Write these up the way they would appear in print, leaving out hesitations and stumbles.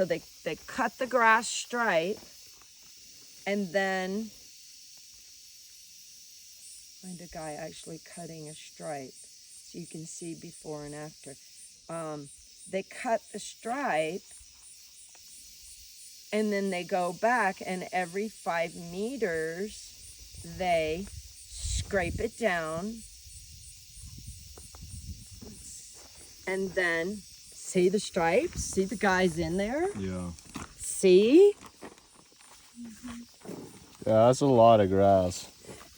So they cut the grass stripe, and then find a guy actually cutting a stripe so you can see before and after. They cut the stripe, and then they go back, and every 5 meters they scrape it down, and then see the stripes, see the guys in there. Yeah. See? Yeah, that's a lot of grass.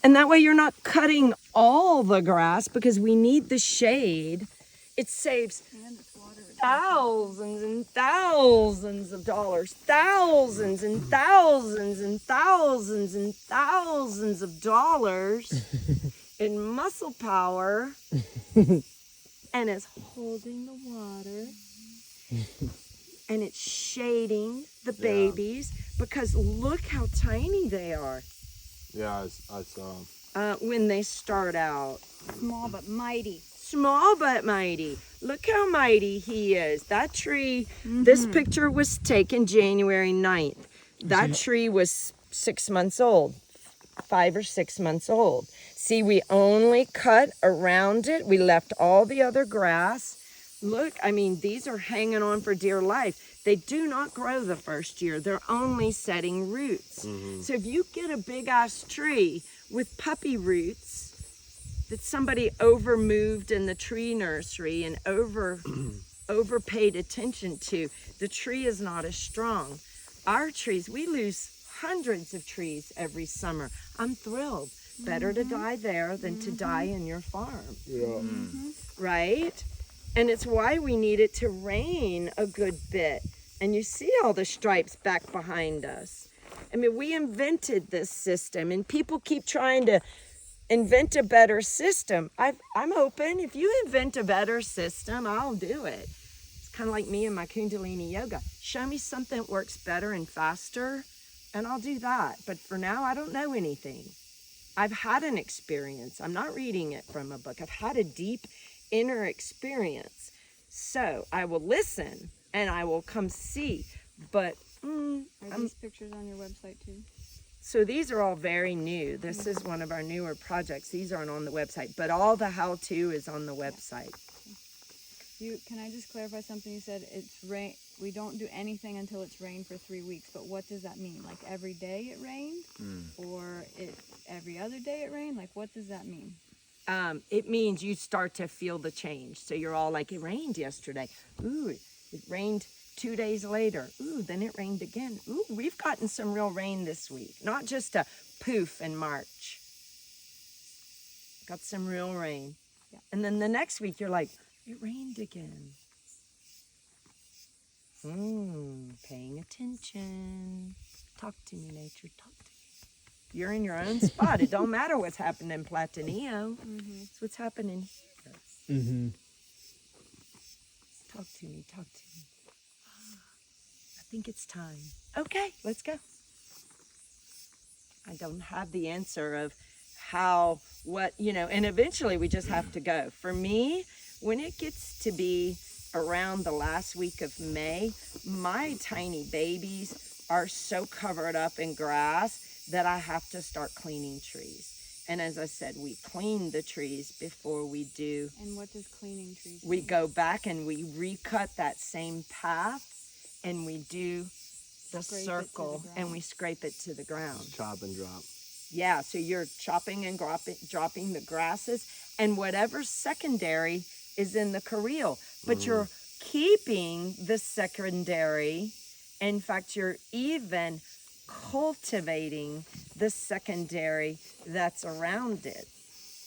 And that way you're not cutting all the grass, because we need the shade. It saves thousands and thousands of dollars, thousands and thousands and thousands and thousands of dollars in muscle power, and it's holding the water, and it's shading the babies, because look how tiny they are. Yeah, I saw. When they start out. Small but mighty. Small but mighty. Look how mighty he is. That tree, this picture was taken January 9th. That tree was 6 months old, 5 or 6 months old. See, we only cut around it. We left all the other grass. Look, I mean, these are hanging on for dear life. They do not grow the first year. They're only setting roots. So if you get a big ass tree with puppy roots that somebody over moved in the tree nursery and overpaid attention to, the tree is not as strong. Our trees, we lose hundreds of trees every summer. I'm thrilled. Better to die there than to die in your farm. Yeah. Right? And it's why we need it to rain a good bit. And you see all the stripes back behind us. I mean, we invented this system, and people keep trying to invent a better system. I'm open. If you invent a better system, I'll do it. It's kind of like me and my Kundalini yoga. Show me something that works better and faster, and I'll do that. But for now, I don't know anything. I've had an experience. I'm not reading it from a book. I've had a deep inner experience. So I will listen and I will come see. But Are these pictures on your website too? so these are all very new. This is one of our newer projects. These aren't on the website, but all the how-to is on the website. Can I just clarify something? You said it's rain. We don't do anything until it's rained for 3 weeks. But what does that mean? Like every day it rained, or every other day it rained? Like what does that mean? It means you start to feel the change. So you're all like, it rained yesterday. Ooh, it rained 2 days later. Ooh, then it rained again. Ooh, we've gotten some real rain this week. Not just a poof in March. Got some real rain. Yeah. And then the next week you're like, it rained again. Paying attention. Talk to me, nature. Talk to me. You're in your own spot. It don't matter what's happening in Platanillo. It's what's happening here. Talk to me. Talk to me. I think it's time. Okay, let's go. I don't have the answer of how, what, and eventually we just have to go. For me, when it gets to be around the last week of May, my tiny babies are so covered up in grass that I have to start cleaning trees. And as I said, we clean the trees before we do. And what does cleaning trees We mean? go back and we recut that same path, and we do the circle, and we scrape it to the ground. Chop and drop. Yeah, so you're chopping and dropping the grasses and whatever secondary is in the carril, but you're keeping the secondary. In fact, you're even cultivating the secondary that's around it.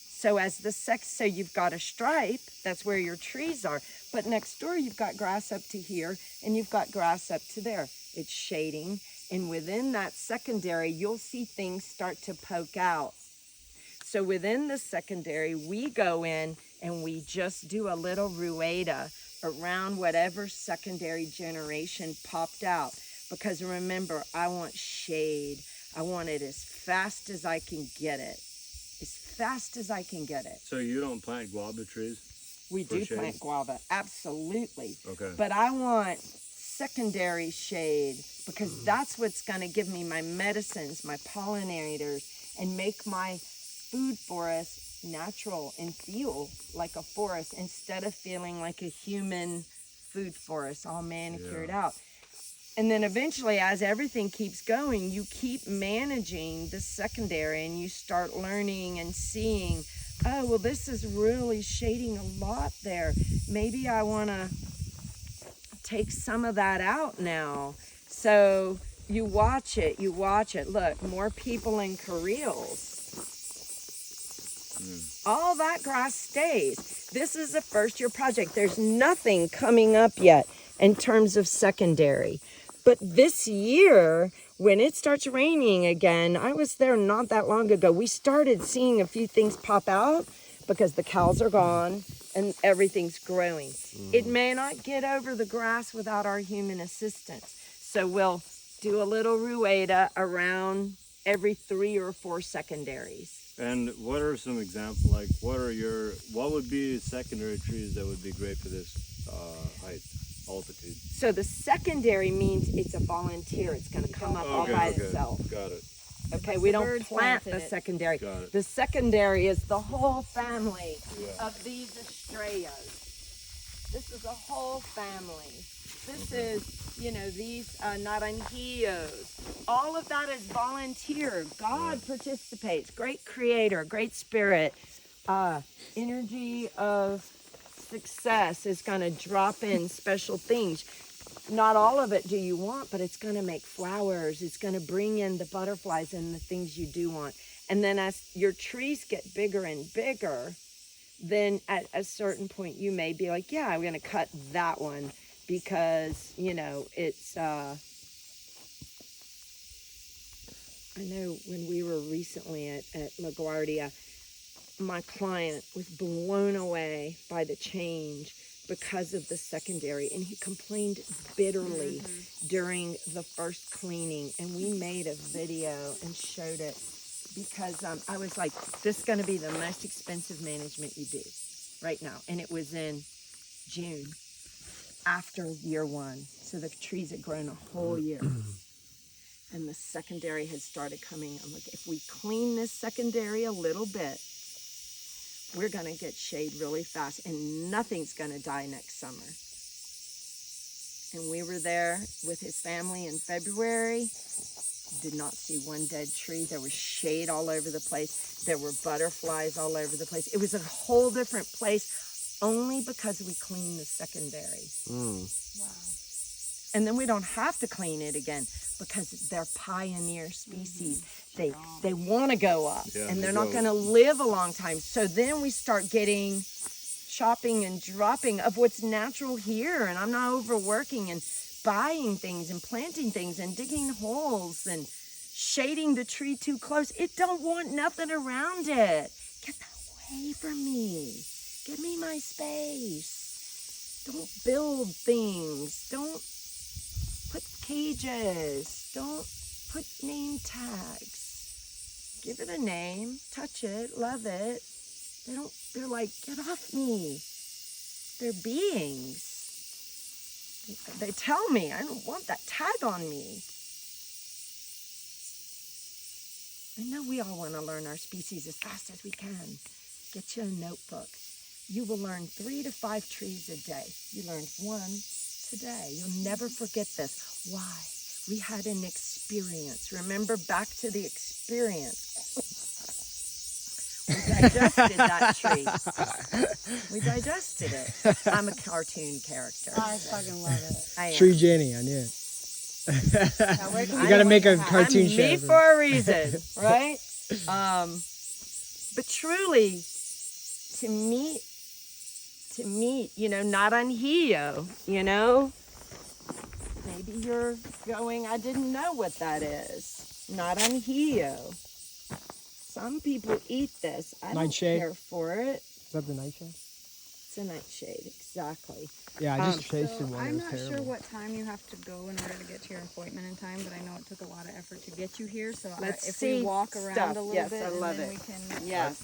So as so you've got a stripe, that's where your trees are, but next door you've got grass up to here and you've got grass up to there. It's shading, and within that secondary you'll see things start to poke out. So within the secondary we go in and we just do a little rueda around whatever secondary generation popped out, because remember, I want shade. I want it as fast as I can get it. As fast as I can get it. So you don't plant guava trees? We do plant guava, absolutely. Okay. But I want secondary shade, because that's what's going to give me my medicines, my pollinators, and make my food forest natural and feel like a forest instead of feeling like a human food forest all manicured out. And then eventually, as everything keeps going, you keep managing the secondary and you start learning and seeing, oh, well, this is really shading a lot there. Maybe I want to take some of that out now. So you watch it. Look, more people in carreels. All that grass stays. This is a first-year project. There's nothing coming up yet in terms of secondary. But this year, when it starts raining again, I was there not that long ago. We started seeing a few things pop out because the cows are gone and everything's growing. It may not get over the grass without our human assistance. So we'll do a little rueda around every 3 or 4 secondaries. And what are some examples? Like, what would be secondary trees that would be great for this height, altitude? So the secondary means it's a volunteer. It's going to come up all by itself. Got it. Okay, we don't birds plant planted the it. secondary. Got it. The secondary is the whole family of these estrellas. This is a whole family. This is, these naranjillos. All of that is volunteer. God participates. Great creator, great spirit. Energy of success is going to drop in special things. Not all of it do you want, but it's going to make flowers. It's going to bring in the butterflies and the things you do want. And then as your trees get bigger and bigger, then at a certain point you may be like, yeah, I'm going to cut that one because, it's, I know when we were recently at LaGuardia, my client was blown away by the change because of the secondary, and he complained bitterly during the first cleaning, and we made a video and showed it because I was like, this is going to be the most expensive management you do right now. And it was in June after year 1, so the trees had grown a whole year and the secondary had started coming. I'm like, if we clean this secondary a little bit, we're going to get shade really fast and nothing's going to die next summer. And we were there with his family in February. Did not see one dead tree. There was shade all over the place. There were butterflies all over the place. It was a whole different place only because we cleaned the secondary. Wow. And then we don't have to clean it again because they're pioneer species. They want to go up and they're not going to live a long time. So then we start getting chopping and dropping of what's natural here. And I'm not overworking and buying things and planting things and digging holes and shading the tree too close. It don't want nothing around it. Get that away from me. Give me my space. Don't build things. Don't put cages. Don't put name tags. Give it a name. Touch it. Love it. They're like, get off me. They're beings. They tell me, I don't want that tag on me. I know we all want to learn our species as fast as we can. Get you a notebook. You will learn 3 to 5 trees a day. You learned 1 today. You'll never forget this. Why? We had an experience. Remember, back to the experience. We digested that tree. We digested it. I'm a cartoon character. I fucking love it. I am. Tree Jenny, I knew it. You gotta make a cartoon show. Me for a reason, right? But truly, to meet, naranjillo, maybe you're going, I didn't know what that is. Naranjillo. Some people eat this. I don't care for it. Is that the nightshade? It's a nightshade, exactly. Yeah, I just tasted one. I'm It was not terrible. sure what time you have to go in order to get to your appointment in time, but I know it took a lot of effort to get you here. So Let's if see we walk around stuff. a little Yes, bit, I and love then it. we can. Yes.